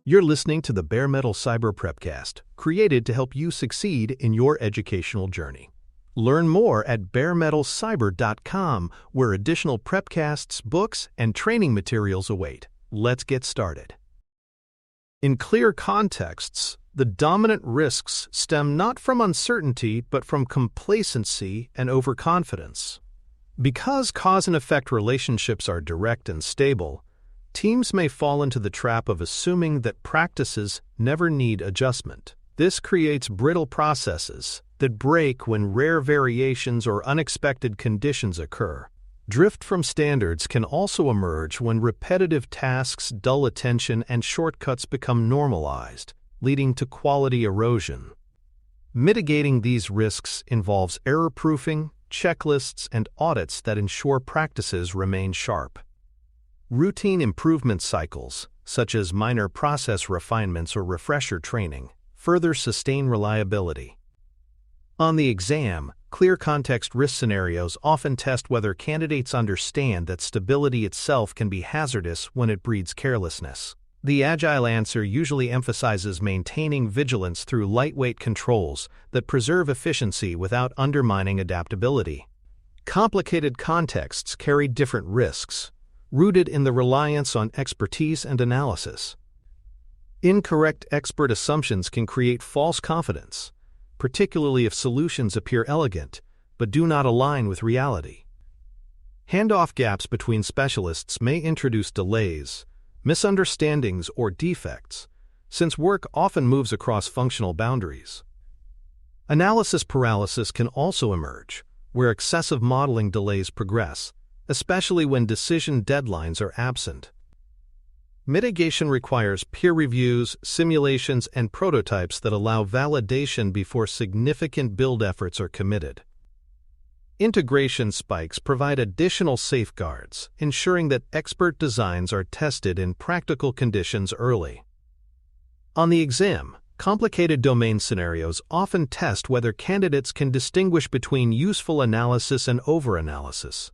You're listening to the Bare Metal Cyber Prepcast, created to help you succeed in your educational journey. Learn more at baremetalcyber.com, where additional prepcasts, books, and training materials await. Let's get started. In clear contexts, the dominant risks stem not from uncertainty but from complacency and overconfidence. Because cause and effect relationships are direct and stable, teams may fall into the trap of assuming that practices never need adjustment. This creates brittle processes that break when rare variations or unexpected conditions occur. Drift from standards can also emerge when repetitive tasks dull attention and shortcuts become normalized, leading to quality erosion. Mitigating these risks involves error-proofing, checklists, and audits that ensure practices remain sharp. Routine improvement cycles, such as minor process refinements or refresher training, further sustain reliability. On the exam, clear context risk scenarios often test whether candidates understand that stability itself can be hazardous when it breeds carelessness. The agile answer usually emphasizes maintaining vigilance through lightweight controls that preserve efficiency without undermining adaptability. Complicated contexts carry different risks, rooted in the reliance on expertise and analysis. Incorrect expert assumptions can create false confidence, particularly if solutions appear elegant but do not align with reality. Handoff gaps between specialists may introduce delays, misunderstandings, or defects, since work often moves across functional boundaries. Analysis paralysis can also emerge, where excessive modeling delays progress, especially when decision deadlines are absent. Mitigation requires peer reviews, simulations, and prototypes that allow validation before significant build efforts are committed. Integration spikes provide additional safeguards, ensuring that expert designs are tested in practical conditions early. On the exam, complicated domain scenarios often test whether candidates can distinguish between useful analysis and overanalysis.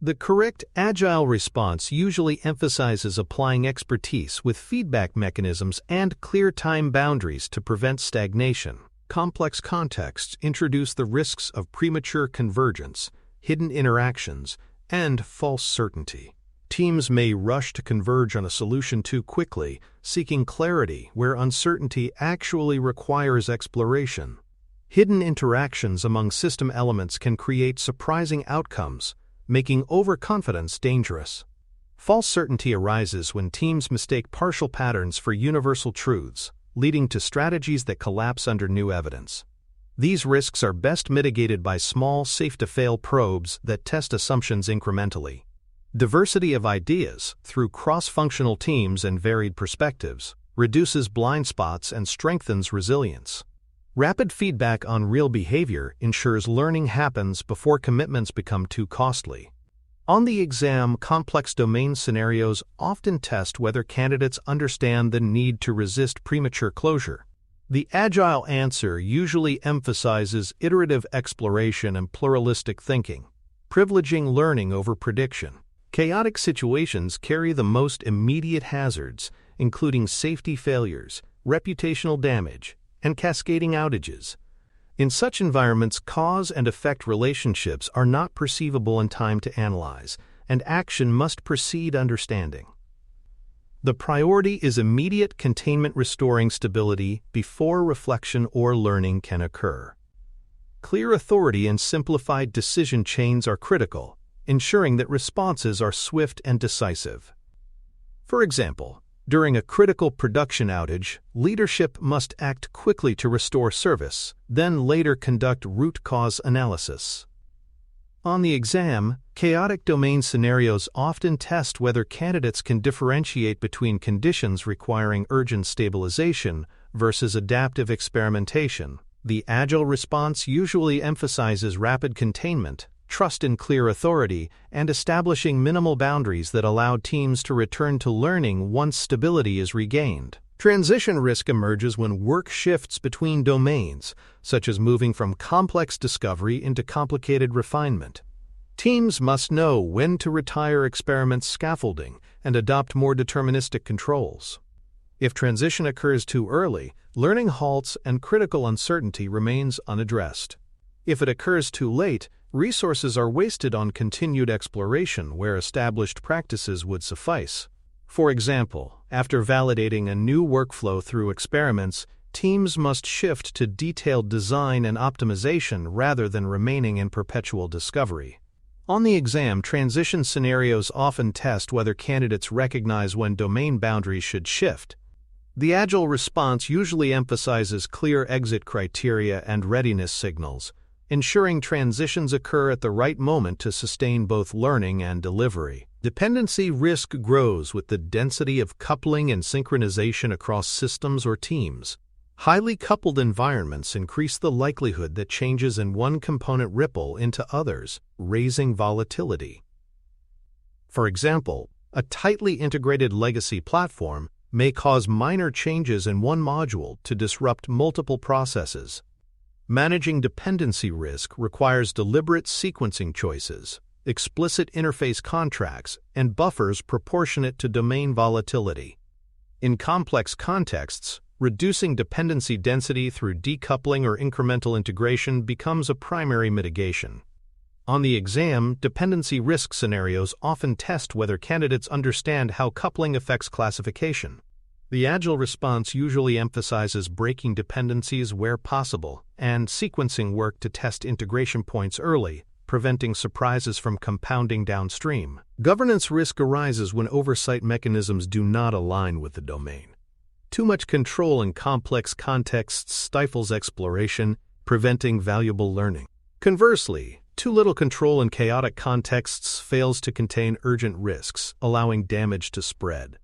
The correct agile response usually emphasizes applying expertise with feedback mechanisms and clear time boundaries to prevent stagnation. Complex contexts introduce the risks of premature convergence, hidden interactions, and false certainty. Teams may rush to converge on a solution too quickly, seeking clarity where uncertainty actually requires exploration. Hidden interactions among system elements can create surprising outcomes, making overconfidence dangerous. False certainty arises when teams mistake partial patterns for universal truths, leading to strategies that collapse under new evidence. These risks are best mitigated by small, safe-to-fail probes that test assumptions incrementally. Diversity of ideas, through cross-functional teams and varied perspectives, reduces blind spots and strengthens resilience. Rapid feedback on real behavior ensures learning happens before commitments become too costly. On the exam, complex domain scenarios often test whether candidates understand the need to resist premature closure. The agile answer usually emphasizes iterative exploration and pluralistic thinking, privileging learning over prediction. Chaotic situations carry the most immediate hazards, including safety failures, reputational damage, and cascading outages. In such environments, cause and effect relationships are not perceivable in time to analyze, and action must precede understanding. The priority is immediate containment, restoring stability before reflection or learning can occur. Clear authority and simplified decision chains are critical, ensuring that responses are swift and decisive. For example, during a critical production outage, leadership must act quickly to restore service, then later conduct root cause analysis. On the exam, chaotic domain scenarios often test whether candidates can differentiate between conditions requiring urgent stabilization versus adaptive experimentation. The agile response usually emphasizes rapid containment, trust in clear authority, and establishing minimal boundaries that allow teams to return to learning once stability is regained. Transition risk emerges when work shifts between domains, such as moving from complex discovery into complicated refinement. Teams must know when to retire experiment scaffolding and adopt more deterministic controls. If transition occurs too early, learning halts and critical uncertainty remains unaddressed. If it occurs too late, resources are wasted on continued exploration where established practices would suffice. For example, after validating a new workflow through experiments, teams must shift to detailed design and optimization rather than remaining in perpetual discovery. On the exam, transition scenarios often test whether candidates recognize when domain boundaries should shift. The agile response usually emphasizes clear exit criteria and readiness signals, ensuring transitions occur at the right moment to sustain both learning and delivery. Dependency risk grows with the density of coupling and synchronization across systems or teams. Highly coupled environments increase the likelihood that changes in one component ripple into others, raising volatility. For example, a tightly integrated legacy platform may cause minor changes in one module to disrupt multiple processes. Managing dependency risk requires deliberate sequencing choices, explicit interface contracts, and buffers proportionate to domain volatility. In complex contexts, reducing dependency density through decoupling or incremental integration becomes a primary mitigation. On the exam, dependency risk scenarios often test whether candidates understand how coupling affects classification. The agile response usually emphasizes breaking dependencies where possible and sequencing work to test integration points early, preventing surprises from compounding downstream. Governance risk arises when oversight mechanisms do not align with the domain. Too much control in complex contexts stifles exploration, preventing valuable learning. Conversely, too little control in chaotic contexts fails to contain urgent risks, allowing damage to spread.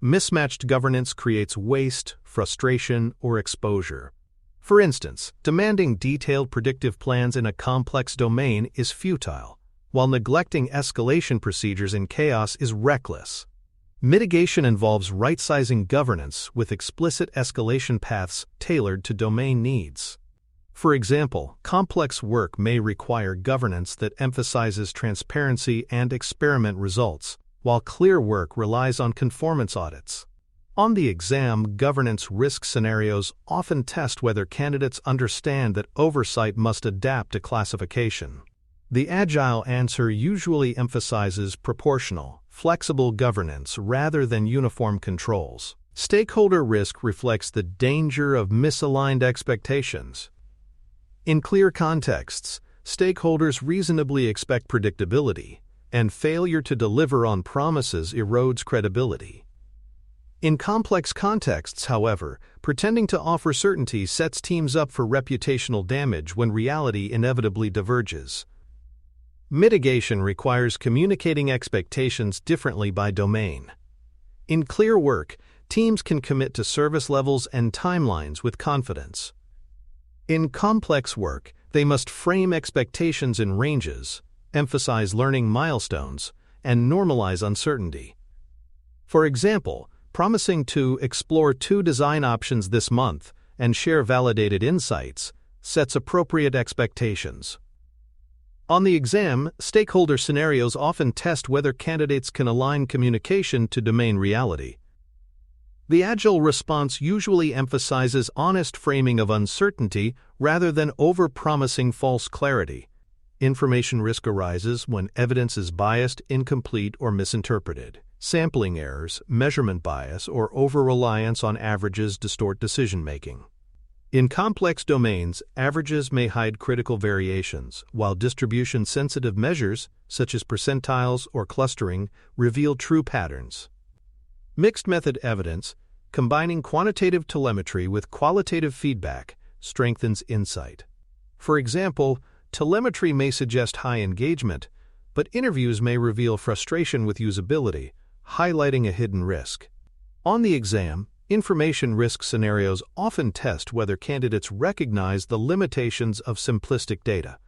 Mismatched governance creates waste, frustration, or exposure. For instance, demanding detailed predictive plans in a complex domain is futile, while neglecting escalation procedures in chaos is reckless. Mitigation involves right-sizing governance with explicit escalation paths tailored to domain needs. For example, complex work may require governance that emphasizes transparency and experiment results, while clear work relies on conformance audits. On the exam, governance risk scenarios often test whether candidates understand that oversight must adapt to classification. The agile answer usually emphasizes proportional, flexible governance rather than uniform controls. Stakeholder risk reflects the danger of misaligned expectations. In clear contexts, stakeholders reasonably expect predictability, and failure to deliver on promises erodes credibility. In complex contexts, however, pretending to offer certainty sets teams up for reputational damage when reality inevitably diverges. Mitigation requires communicating expectations differently by domain. In clear work, teams can commit to service levels and timelines with confidence. In complex work, they must frame expectations in ranges, emphasize learning milestones, and normalize uncertainty. For example, promising to explore 2 design options this month and share validated insights sets appropriate expectations. On the exam, stakeholder scenarios often test whether candidates can align communication to domain reality. The agile response usually emphasizes honest framing of uncertainty rather than over-promising false clarity. Information risk arises when evidence is biased, incomplete, or misinterpreted. Sampling errors, measurement bias, or over-reliance on averages distort decision-making. In complex domains, averages may hide critical variations, while distribution-sensitive measures, such as percentiles or clustering, reveal true patterns. Mixed method evidence, combining quantitative telemetry with qualitative feedback, strengthens insight. For example, telemetry may suggest high engagement, but interviews may reveal frustration with usability, highlighting a hidden risk. On the exam, information risk scenarios often test whether candidates recognize the limitations of simplistic data.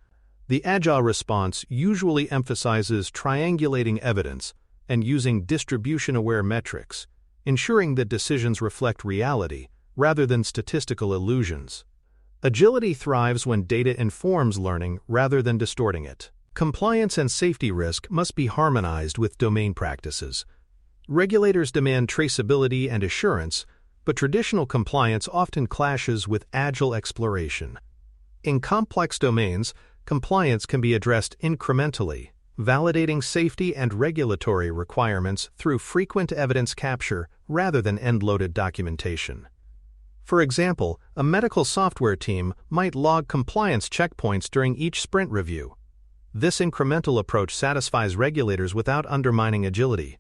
The agile response usually emphasizes triangulating evidence and using distribution-aware metrics, ensuring that decisions reflect reality rather than statistical illusions. Agility thrives when data informs learning rather than distorting it. Compliance and safety risk must be harmonized with domain practices. Regulators demand traceability and assurance, but traditional compliance often clashes with agile exploration. In complex domains, compliance can be addressed incrementally, validating safety and regulatory requirements through frequent evidence capture rather than end-loaded documentation. For example, a medical software team might log compliance checkpoints during each sprint review. This incremental approach satisfies regulators without undermining agility.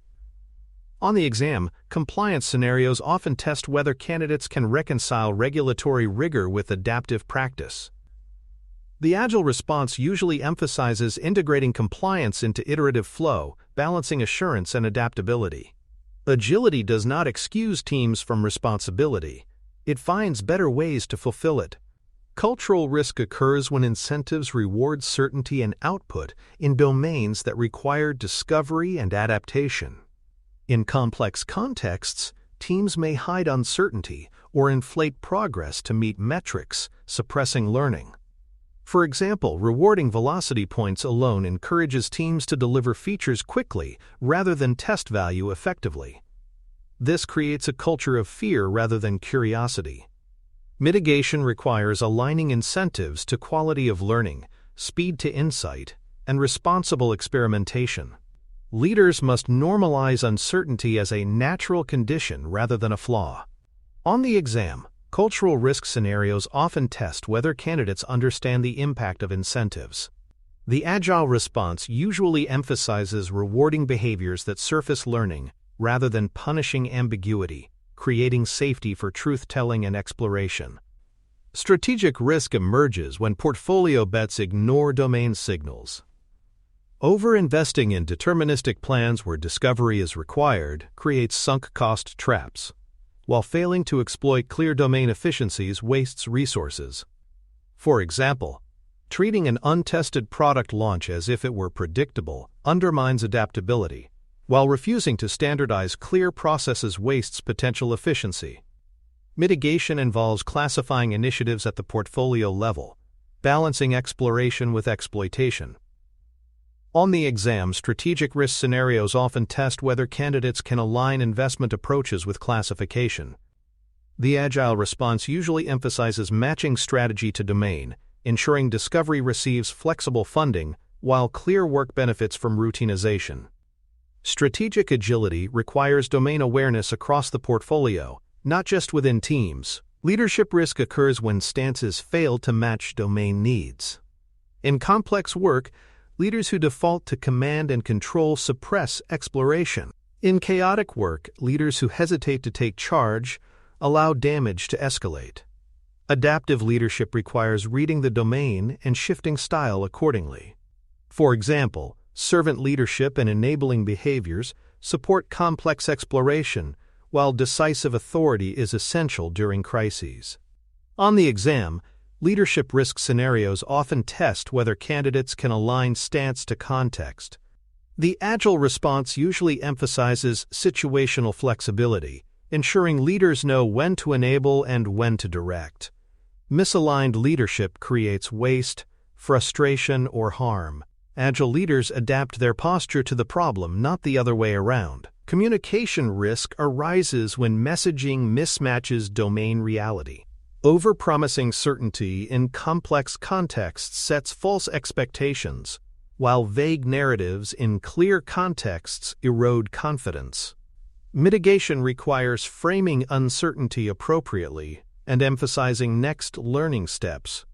On the exam, compliance scenarios often test whether candidates can reconcile regulatory rigor with adaptive practice. The agile response usually emphasizes integrating compliance into iterative flow, balancing assurance and adaptability. Agility does not excuse teams from responsibility. It finds better ways to fulfill it. Cultural risk occurs when incentives reward certainty and output in domains that require discovery and adaptation. In complex contexts, teams may hide uncertainty or inflate progress to meet metrics, suppressing learning. For example, rewarding velocity points alone encourages teams to deliver features quickly rather than test value effectively. This creates a culture of fear rather than curiosity. Mitigation requires aligning incentives to quality of learning, speed to insight, and responsible experimentation. Leaders must normalize uncertainty as a natural condition rather than a flaw. On the exam, cultural risk scenarios often test whether candidates understand the impact of incentives. The agile response usually emphasizes rewarding behaviors that surface learning rather than punishing ambiguity, creating safety for truth-telling and exploration. Strategic risk emerges when portfolio bets ignore domain signals. Over-investing in deterministic plans where discovery is required creates sunk cost traps, while failing to exploit clear domain efficiencies wastes resources. For example, treating an untested product launch as if it were predictable undermines adaptability, while refusing to standardize clear processes wastes potential efficiency. Mitigation involves classifying initiatives at the portfolio level, balancing exploration with exploitation. On the exam, strategic risk scenarios often test whether candidates can align investment approaches with classification. The agile response usually emphasizes matching strategy to domain, ensuring discovery receives flexible funding while clear work benefits from routinization. Strategic agility requires domain awareness across the portfolio, not just within teams. Leadership risk occurs when stances fail to match domain needs. In complex work, leaders who default to command and control suppress exploration. In chaotic work, leaders who hesitate to take charge allow damage to escalate. Adaptive leadership requires reading the domain and shifting style accordingly. For example, servant leadership and enabling behaviors support complex exploration, while decisive authority is essential during crises. On the exam, leadership risk scenarios often test whether candidates can align stance to context. The agile response usually emphasizes situational flexibility, ensuring leaders know when to enable and when to direct. Misaligned leadership creates waste, frustration, or harm. Agile leaders adapt their posture to the problem, not the other way around. Communication risk arises when messaging mismatches domain reality. Overpromising certainty in complex contexts sets false expectations, while vague narratives in clear contexts erode confidence. Mitigation requires framing uncertainty appropriately and emphasizing next learning steps.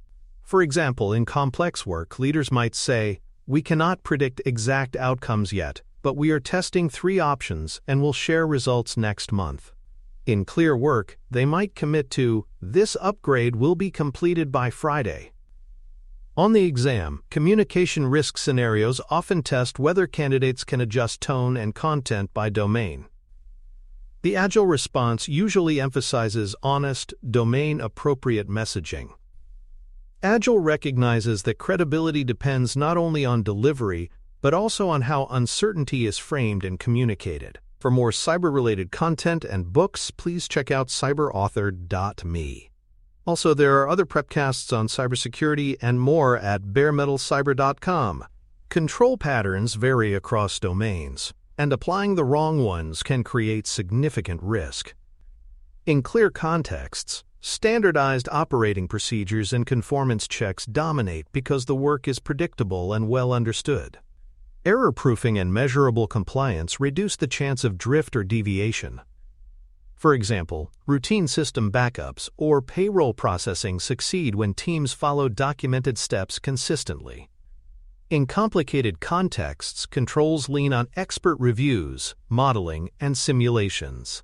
For example, in complex work, leaders might say, "We cannot predict exact outcomes yet, but we are testing 3 options and will share results next month." In clear work, they might commit to, "This upgrade will be completed by Friday." On the exam, communication risk scenarios often test whether candidates can adjust tone and content by domain. The agile response usually emphasizes honest, domain-appropriate messaging. Agile recognizes that credibility depends not only on delivery, but also on how uncertainty is framed and communicated. For more cyber-related content and books, please check out cyberauthor.me. Also, there are other prepcasts on cybersecurity and more at baremetalcyber.com. Control patterns vary across domains, and applying the wrong ones can create significant risk. In clear contexts, standardized operating procedures and conformance checks dominate because the work is predictable and well understood. Error-proofing and measurable compliance reduce the chance of drift or deviation. For example, routine system backups or payroll processing succeed when teams follow documented steps consistently. In complicated contexts, controls lean on expert reviews, modeling, and simulations.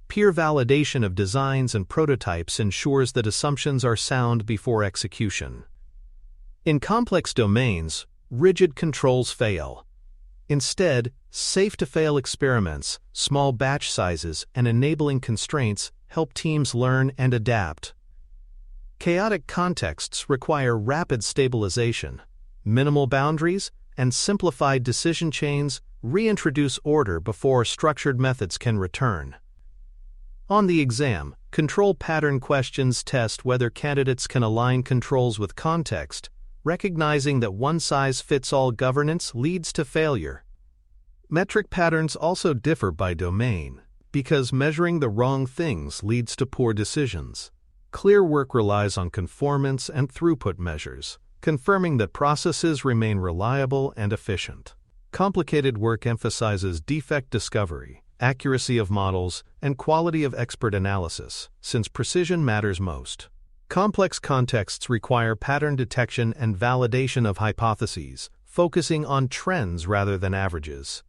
Peer validation of designs and prototypes ensures that assumptions are sound before execution. In complex domains, rigid controls fail. Instead, safe-to-fail experiments, small batch sizes, and enabling constraints help teams learn and adapt. Chaotic contexts require rapid stabilization. Minimal boundaries and simplified decision chains reintroduce order before structured methods can return. On the exam, control pattern questions test whether candidates can align controls with context, recognizing that one-size-fits-all governance leads to failure. Metric patterns also differ by domain, because measuring the wrong things leads to poor decisions. Clear work relies on conformance and throughput measures, confirming that processes remain reliable and efficient. Complicated work emphasizes defect discovery, accuracy of models, and quality of expert analysis, since precision matters most. Complex contexts require pattern detection and validation of hypotheses, focusing on trends rather than averages.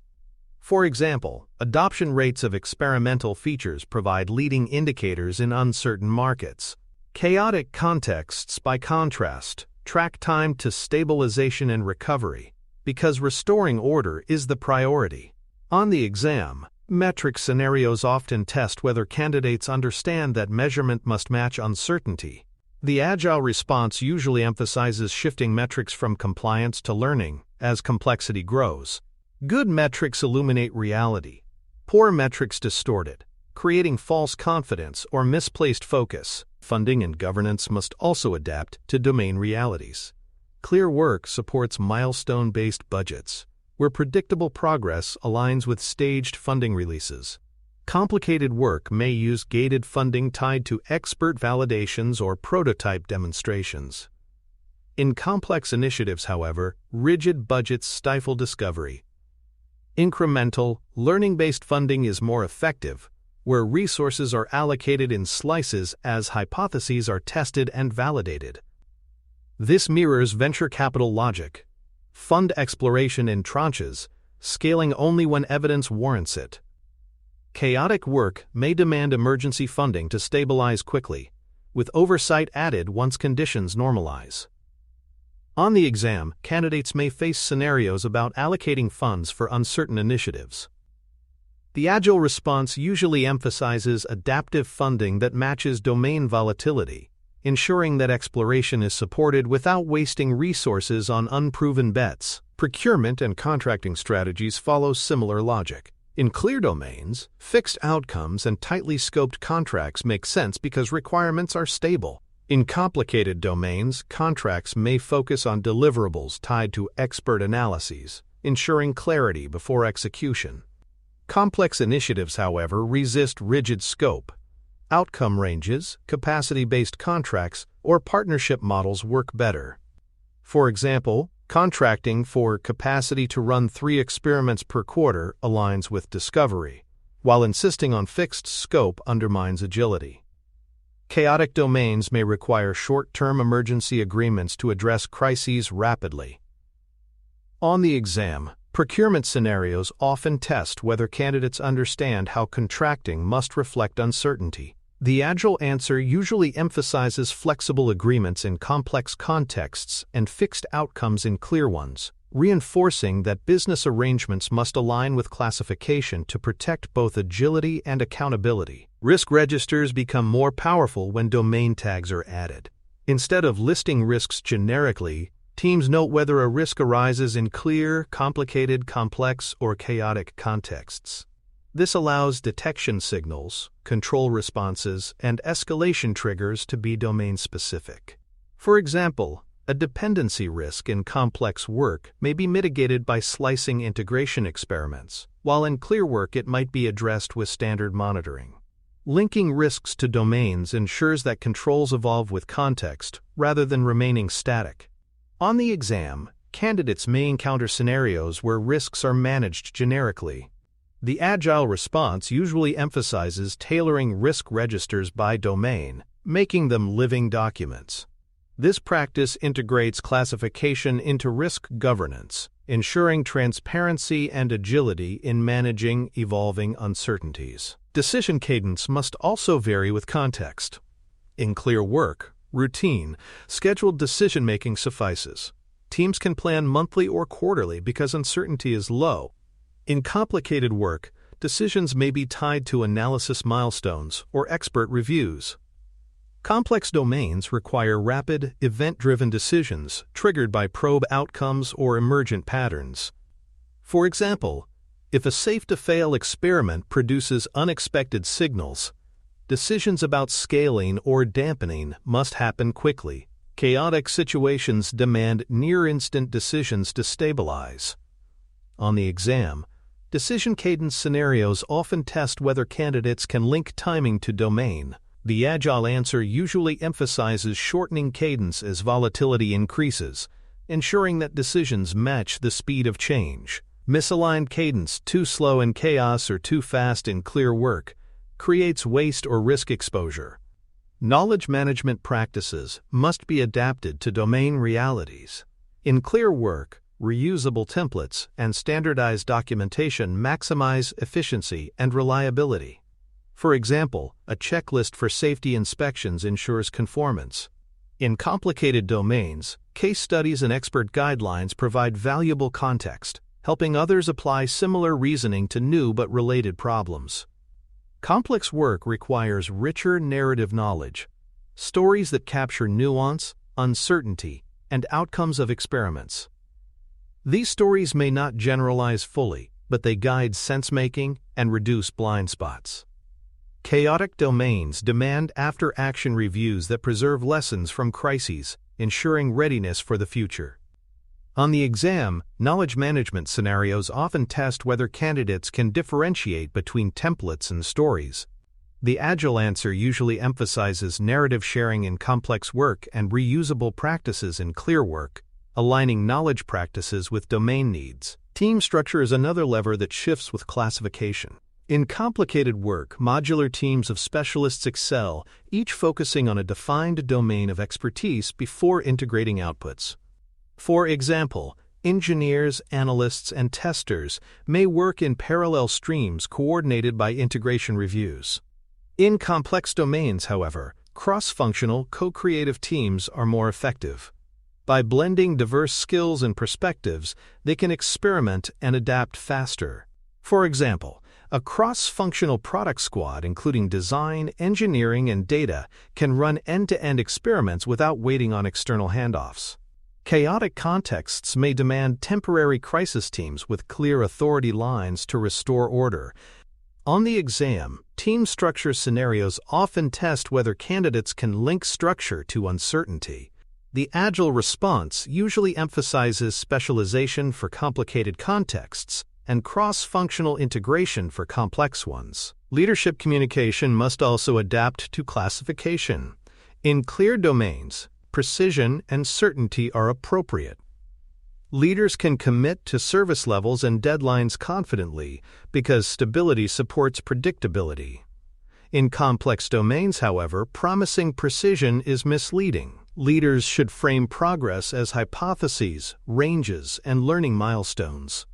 For example, adoption rates of experimental features provide leading indicators in uncertain markets. Chaotic contexts, by contrast, track time to stabilization and recovery, because restoring order is the priority. On the exam, metric scenarios often test whether candidates understand that measurement must match uncertainty. The agile response usually emphasizes shifting metrics from compliance to learning as complexity grows. Good metrics illuminate reality. Poor metrics distort it, creating false confidence or misplaced focus. Funding and governance must also adapt to domain realities. Clear work supports milestone-based budgets, where predictable progress aligns with staged funding releases. Complicated work may use gated funding tied to expert validations or prototype demonstrations. In complex initiatives, however, rigid budgets stifle discovery. Incremental, learning-based funding is more effective, where resources are allocated in slices as hypotheses are tested and validated. This mirrors venture capital logic. Fund exploration in tranches, scaling only when evidence warrants it. Chaotic work may demand emergency funding to stabilize quickly, with oversight added once conditions normalize. On the exam, candidates may face scenarios about allocating funds for uncertain initiatives. The agile response usually emphasizes adaptive funding that matches domain volatility, ensuring that exploration is supported without wasting resources on unproven bets. Procurement and contracting strategies follow similar logic. In clear domains, fixed outcomes and tightly scoped contracts make sense because requirements are stable. In complicated domains, contracts may focus on deliverables tied to expert analyses, ensuring clarity before execution. Complex initiatives, however, resist rigid scope. Outcome ranges, capacity-based contracts, or partnership models work better. For example, contracting for capacity to run 3 experiments per quarter aligns with discovery, while insisting on fixed scope undermines agility. Chaotic domains may require short-term emergency agreements to address crises rapidly. On the exam, procurement scenarios often test whether candidates understand how contracting must reflect uncertainty. The agile answer usually emphasizes flexible agreements in complex contexts and fixed outcomes in clear ones, reinforcing that business arrangements must align with classification to protect both agility and accountability. Risk registers become more powerful when domain tags are added. Instead of listing risks generically, teams note whether a risk arises in clear, complicated, complex, or chaotic contexts. This allows detection signals, control responses, and escalation triggers to be domain-specific. For example, a dependency risk in complex work may be mitigated by slicing integration experiments, while in clear work it might be addressed with standard monitoring. Linking risks to domains ensures that controls evolve with context rather than remaining static. On the exam, candidates may encounter scenarios where risks are managed generically. The agile response usually emphasizes tailoring risk registers by domain, making them living documents. This practice integrates classification into risk governance, ensuring transparency and agility in managing evolving uncertainties. Decision cadence must also vary with context. In clear work, routine, scheduled decision-making suffices. Teams can plan monthly or quarterly because uncertainty is low. In complicated work, decisions may be tied to analysis milestones or expert reviews. Complex domains require rapid, event-driven decisions triggered by probe outcomes or emergent patterns. For example, if a safe-to-fail experiment produces unexpected signals, decisions about scaling or dampening must happen quickly. Chaotic situations demand near-instant decisions to stabilize. On the exam, decision cadence scenarios often test whether candidates can link timing to domain. The agile answer usually emphasizes shortening cadence as volatility increases, ensuring that decisions match the speed of change. Misaligned cadence, too slow in chaos or too fast in clear work, creates waste or risk exposure. Knowledge management practices must be adapted to domain realities. In clear work, reusable templates and standardized documentation maximize efficiency and reliability. For example, a checklist for safety inspections ensures conformance. In complicated domains, case studies and expert guidelines provide valuable context, helping others apply similar reasoning to new but related problems. Complex work requires richer narrative knowledge, stories that capture nuance, uncertainty, and outcomes of experiments. These stories may not generalize fully, but they guide sense-making and reduce blind spots. Chaotic domains demand after-action reviews that preserve lessons from crises, ensuring readiness for the future. On the exam, knowledge management scenarios often test whether candidates can differentiate between templates and stories. The agile answer usually emphasizes narrative sharing in complex work and reusable practices in clear work, aligning knowledge practices with domain needs. Team structure is another lever that shifts with classification. In complicated work, modular teams of specialists excel, each focusing on a defined domain of expertise before integrating outputs. For example, engineers, analysts, and testers may work in parallel streams coordinated by integration reviews. In complex domains, however, cross-functional, co-creative teams are more effective. By blending diverse skills and perspectives, they can experiment and adapt faster. For example, a cross-functional product squad including design, engineering, and data can run end-to-end experiments without waiting on external handoffs. Chaotic contexts may demand temporary crisis teams with clear authority lines to restore order. On the exam, team structure scenarios often test whether candidates can link structure to uncertainty. The agile response usually emphasizes specialization for complicated contexts and cross-functional integration for complex ones. Leadership communication must also adapt to classification. In clear domains, precision and certainty are appropriate. Leaders can commit to service levels and deadlines confidently because stability supports predictability. In complex domains, however, promising precision is misleading. Leaders should frame progress as hypotheses, ranges, and learning milestones.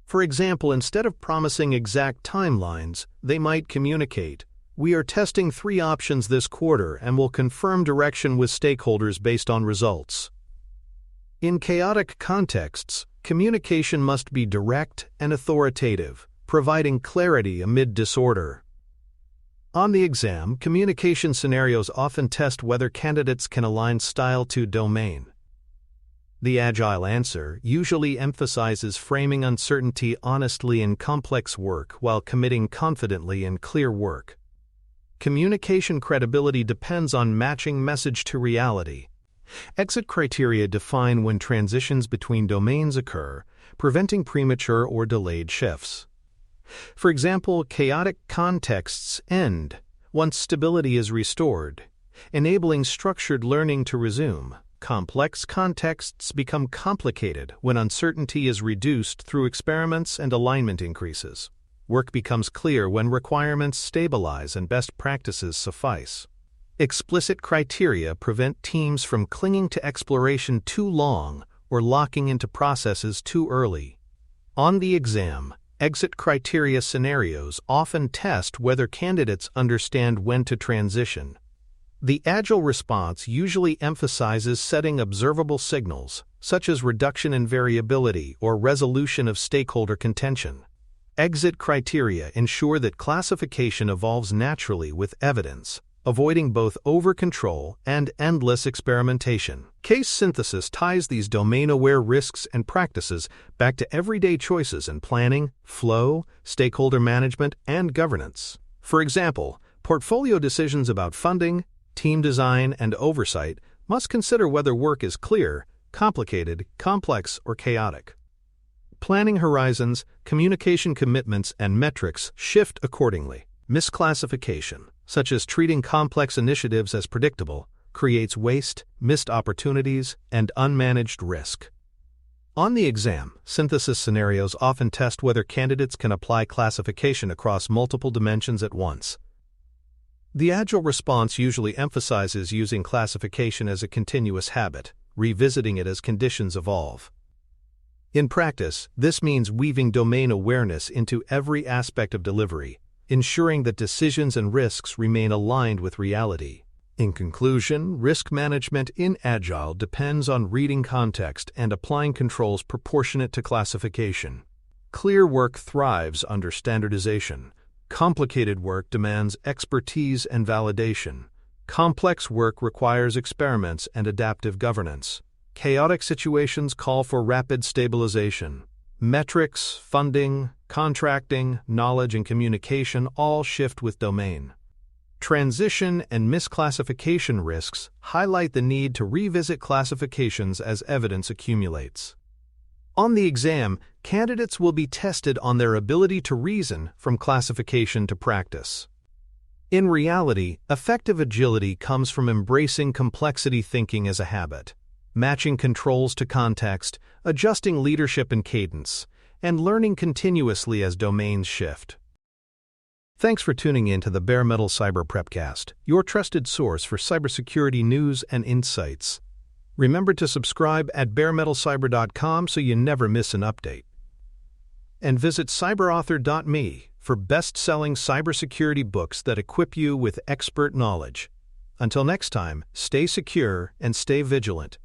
For example, instead of promising exact timelines, they might communicate, "We are testing 3 options this quarter and will confirm direction with stakeholders based on results." In chaotic contexts, communication must be direct and authoritative, providing clarity amid disorder. On the exam, communication scenarios often test whether candidates can align style to domain. The agile answer usually emphasizes framing uncertainty honestly in complex work while committing confidently in clear work. Communication credibility depends on matching message to reality. Exit criteria define when transitions between domains occur, preventing premature or delayed shifts. For example, chaotic contexts end once stability is restored, enabling structured learning to resume. Complex contexts become complicated when uncertainty is reduced through experiments and alignment increases. Work becomes clear when requirements stabilize and best practices suffice. Explicit criteria prevent teams from clinging to exploration too long or locking into processes too early. On the exam, exit criteria scenarios often test whether candidates understand when to transition. The agile response usually emphasizes setting observable signals, such as reduction in variability or resolution of stakeholder contention. Exit criteria ensure that classification evolves naturally with evidence, avoiding both over-control and endless experimentation. Case synthesis ties these domain-aware risks and practices back to everyday choices in planning, flow, stakeholder management, and governance. For example, portfolio decisions about funding, team design, and oversight must consider whether work is clear, complicated, complex, or chaotic. Planning horizons, communication commitments, and metrics shift accordingly. Misclassification, such as treating complex initiatives as predictable, creates waste, missed opportunities, and unmanaged risk. On the exam, synthesis scenarios often test whether candidates can apply classification across multiple dimensions at once. The agile response usually emphasizes using classification as a continuous habit, revisiting it as conditions evolve. In practice, this means weaving domain awareness into every aspect of delivery, ensuring that decisions and risks remain aligned with reality. In conclusion, risk management in Agile depends on reading context and applying controls proportionate to classification. Clear work thrives under standardization. Complicated work demands expertise and validation. Complex work requires experiments and adaptive governance. Chaotic situations call for rapid stabilization. Metrics, funding, contracting, knowledge, and communication all shift with domain. Transition and misclassification risks highlight the need to revisit classifications as evidence accumulates. On the exam, candidates will be tested on their ability to reason from classification to practice. In reality, effective agility comes from embracing complexity thinking as a habit, matching controls to context, adjusting leadership and cadence, and learning continuously as domains shift. Thanks for tuning in to the Bare Metal Cyber Prepcast, your trusted source for cybersecurity news and insights. Remember to subscribe at baremetalcyber.com so you never miss an update. And visit cyberauthor.me for best-selling cybersecurity books that equip you with expert knowledge. Until next time, stay secure and stay vigilant.